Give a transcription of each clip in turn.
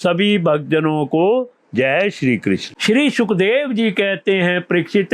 सभी भक्तजनों को जय श्री कृष्ण। श्री सुखदेव जी कहते हैं, परीक्षित,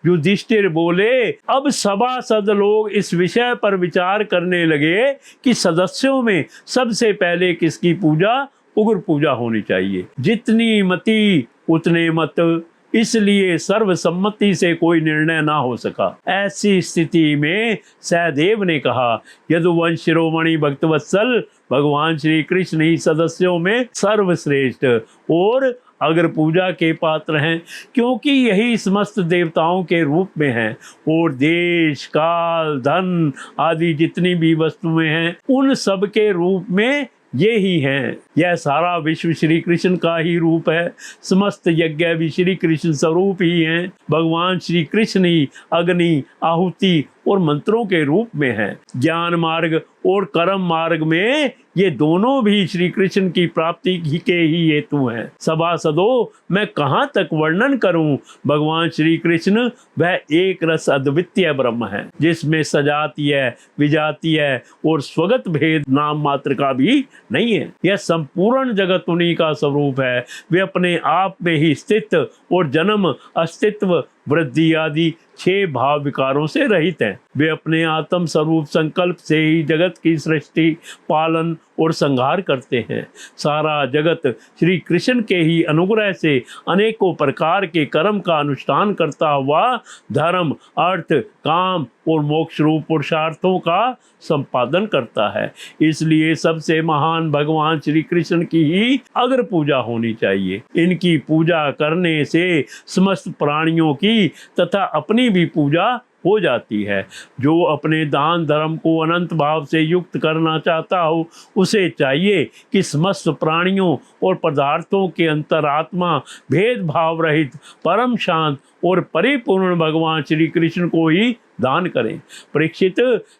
युधिष्ठिर बोले, अब सभासद लोग इस विषय पर विचार करने लगे कि सदस्यों में सबसे पहले किसकी पूजा उग्र पूजा होनी चाहिए। जितनी मति उतने मत, इसलिए सर्वसम्मति से कोई निर्णय ना हो सका। ऐसी स्थिति में सहदेव ने कहा, यदुवंश शिरोमणि भक्तवत्सल भगवान श्री कृष्ण ही सदस्यों में सर्वश्रेष्ठ और अग्र पूजा के पात्र हैं, क्योंकि यही समस्त देवताओं के रूप में हैं और देश काल धन आदि जितनी भी वस्तुएं हैं उन सब के रूप में ये ही हैं। यह सारा विश्व श्री कृष्ण का ही रूप है। समस्त यज्ञ भी श्री कृष्ण स्वरूप ही हैं। भगवान श्री कृष्ण ही अग्नि, आहुति और मंत्रों के रूप में हैं। ज्ञान मार्ग और कर्म मार्ग में ये दोनों भी श्री कृष्ण की प्राप्ति के ही हेतु हैं। सभासदों, मैं कहाँ तक वर्णन करूं। भगवान श्री कृष्ण वह एक रस अद्वितीय ब्रह्म है, जिसमें सजातीय, विजातीय और स्वगत भेद नाम मात्र का भी नहीं है। यह संपूर्ण जगत उन्हीं का स्वरूप है। वे अपने आप में ही स्थित और जन्म, अस्तित्व, वृद्धि आदि 6 भाव विकारों से रहित हैं। वे अपने आत्म स्वरूप संकल्प से ही जगत की सृष्टि, पालन और संहार करते हैं। सारा जगत श्री कृष्ण के ही अनुग्रह से अनेकों प्रकार के कर्म का अनुष्ठान करता हुआ धर्म, अर्थ, काम और मोक्ष रूप पुरुषार्थों का संपादन करता है। इसलिए सबसे महान भगवान श्री कृष्ण की ही अग्र पूजा होनी चाहिए। इनकी पूजा करने से समस्त प्राणियों की तथा अपनी भी पूजा हो जाती है। जो अपने दान धर्म को अनंत भाव से युक्त करना चाहता हो, उसे चाहिए कि समस्त प्राणियों और पदार्थों के अंतरात्मा भेदभाव रहित, परम शांत और परिपूर्ण भगवान श्री कृष्ण को ही दान करें। परीक्षित,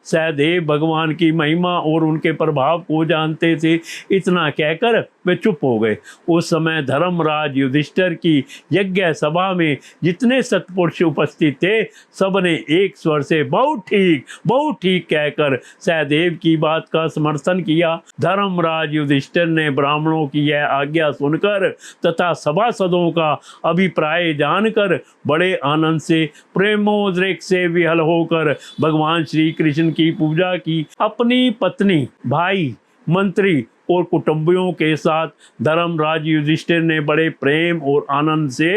सहदेव भगवान की महिमा और उनके प्रभाव को जानते थे। इतना कहकर वे चुप हो गए। उस समय धर्मराज युधिष्ठिर की यज्ञ सभा में जितने सत्पुरुष उपस्थित थे, सबने एक स्वर से बहुत ठीक कहकर सहदेव की बात का समर्थन किया। धर्मराज युधिष्ठिर ने ब्राह्मणों की यह आज्ञा सुनकर तथा सभासदों का अभिप्राय जानकर बड़े आनंद से, प्रेमोद्रेक से विहल होकर भगवान श्री कृष्ण की पूजा की। अपनी पत्नी, भाई, मंत्री और कुटुंबियों के साथ धर्मराज युधिष्ठिर ने बड़े प्रेम और आनंद से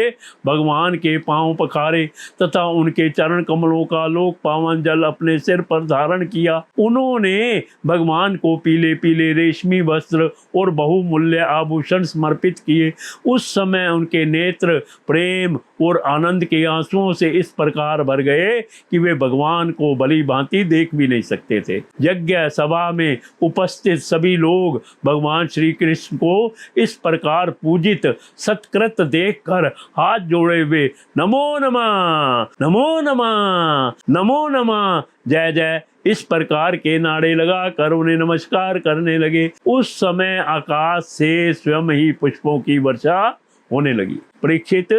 भगवान के पांव पखारे तथा उनके चरण कमलों का लोक पावन जल अपने सिर पर धारण किया। उन्होंने भगवान को पीले पीले रेशमी वस्त्र और बहुमूल्य आभूषण समर्पित किए। उस समय उनके नेत्र प्रेम और आनंद के आंसुओं से इस प्रकार भर गए कि वे भगवान को भली भांति देख भी नहीं सकते थे। यज्ञ सभा में उपस्थित सभी लोग भगवान श्री कृष्ण को इस प्रकार पूजित सत्कृत देखकर हाथ जोड़े हुए नमो नमः, नमो नमः, नमो नमः, जय जय इस प्रकार के नारे लगाकर उन्हें नमस्कार करने लगे। उस समय आकाश से स्वयं ही पुष्पों की वर्षा होने लगी। परीक्षित,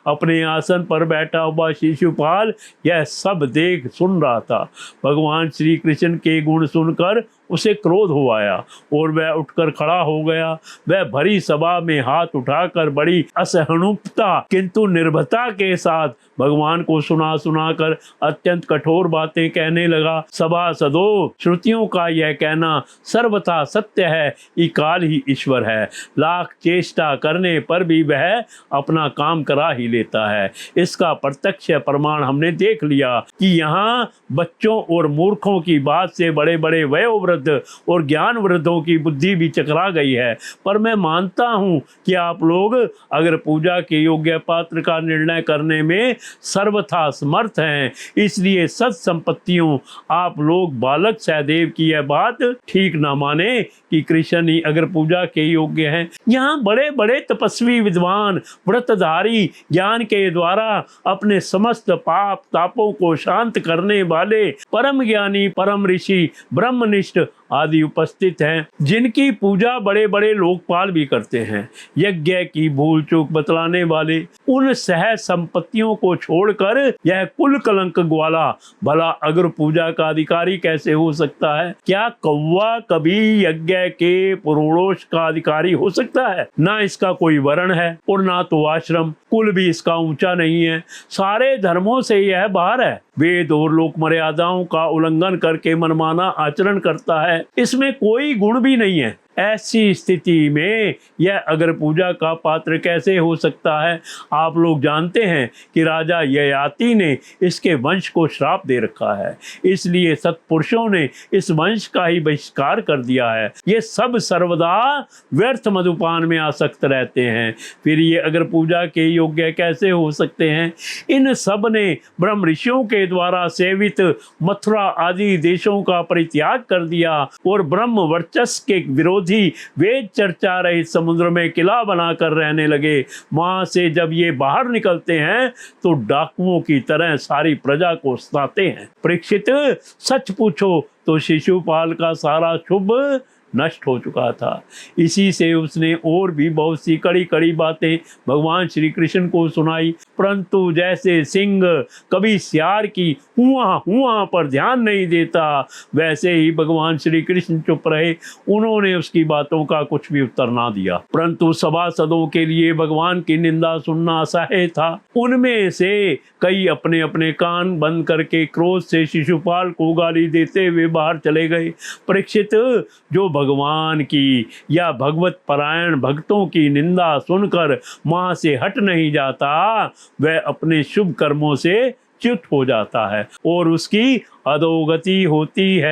अपने आसन पर बैठा हुआ शिशुपाल यह सब देख सुन रहा था। भगवान श्री कृष्ण के गुण सुनकर उसे क्रोध हो आया और वह उठकर खड़ा हो गया। वह भरी सभा में हाथ उठाकर बड़ी असहनुता किंतु निर्भयता के साथ भगवान को सुना कर अत्यंत कठोर बातें कहने लगा। सभासदों, श्रुतियों का यह कहना सर्वथा सत्य है कि काल ही ईश्वर है। लाख चेष्टा करने पर भी वह अपना काम करा ही लेता है। इसका प्रत्यक्ष प्रमाण हमने देख लिया कि यहाँ बच्चों और मूर्खों की बात से बड़े बड़े वयोवृद्ध और ज्ञान वृद्धों की बुद्धि भी चकरा गई है। पर मैं मानता हूँ कि आप लोग अगर पूजा के योग्य पात्र का निर्णय करने में सर्वथा समर्थ हैं। इसलिए सत संपत्तियों, आप लोग बालक सहदेव की यह बात ठीक न माने कि कृष्ण ही अगर पूजा के योग्य हैं। यहाँ बड़े बड़े तपस्वी, विद्वान, व्रतधारी, ज्ञान के द्वारा अपने समस्त पाप तापों को शांत करने वाले परम ज्ञानी, परम ऋषि, ब्रह्मनिष्ठ, आदि उपस्थित हैं, जिनकी पूजा बड़े बड़े लोकपाल भी करते हैं। यज्ञ की भूल चूक बतलाने वाले उन सहज संपत्तियों को छोड़कर यह कुल कलंक ग्वाला भला अगर पूजा का अधिकारी कैसे हो सकता है? क्या कौवा कभी यज्ञ के पुरोड़ोष का अधिकारी हो सकता है? ना इसका कोई वर्ण है और ना तो आश्रम, कुल भी इसका ऊंचा नहीं है, सारे धर्मों से यह बाहर है, वेद और लोक मर्यादाओं का उल्लंघन करके मनमाना आचरण करता है, इसमें कोई गुण भी नहीं है। ऐसी स्थिति में यह अगर पूजा का पात्र कैसे हो सकता है? आप लोग जानते हैं कि राजा ययाति ने इसके वंश को श्राप दे रखा है, इसलिए सत्पुरुषों ने इस वंश का ही बहिष्कार कर दिया है। ये सब सर्वदा व्यर्थ मधुपान में आसक्त रहते हैं, फिर ये अगर पूजा के योग्य कैसे हो सकते हैं? इन सब ने ब्रह्म ऋषियों के द्वारा सेवित मथुरा आदि देशों का परित्याग कर दिया और ब्रह्म वर्चस्व के विरोधी वेद चर्चा रहित समुद्र में किला बनाकर रहने लगे। वहां से जब ये बाहर निकलते हैं तो डाकुओं की तरह सारी प्रजा को सताते हैं। परीक्षित, सच पूछो तो शिशुपाल का सारा शुभ नष्ट हो चुका था। इसी से उसने और भी बहुत सी कड़ी कड़ी बातें भगवान श्री कृष्ण को सुनाई, परंतु जैसे सिंह कभी सियार की हुआ पर ध्यान नहीं देता, वैसे ही भगवान श्री कृष्ण चुप रहे। उन्होंने उसकी बातों का कुछ भी उत्तर ना दिया, परंतु सभासदों के लिए भगवान की निंदा सुनना असह्य था। उनमें से कई अपने अपने कान बंद करके क्रोध से शिशुपाल को गाली देते हुए बाहर चले गए। परीक्षित, जो भगवान की या भगवत परायण भक्तों की निंदा सुनकर वहां से हट नहीं जाता, वह अपने शुभ कर्मों से च्युत हो जाता है और उसकी अधोगति होती है।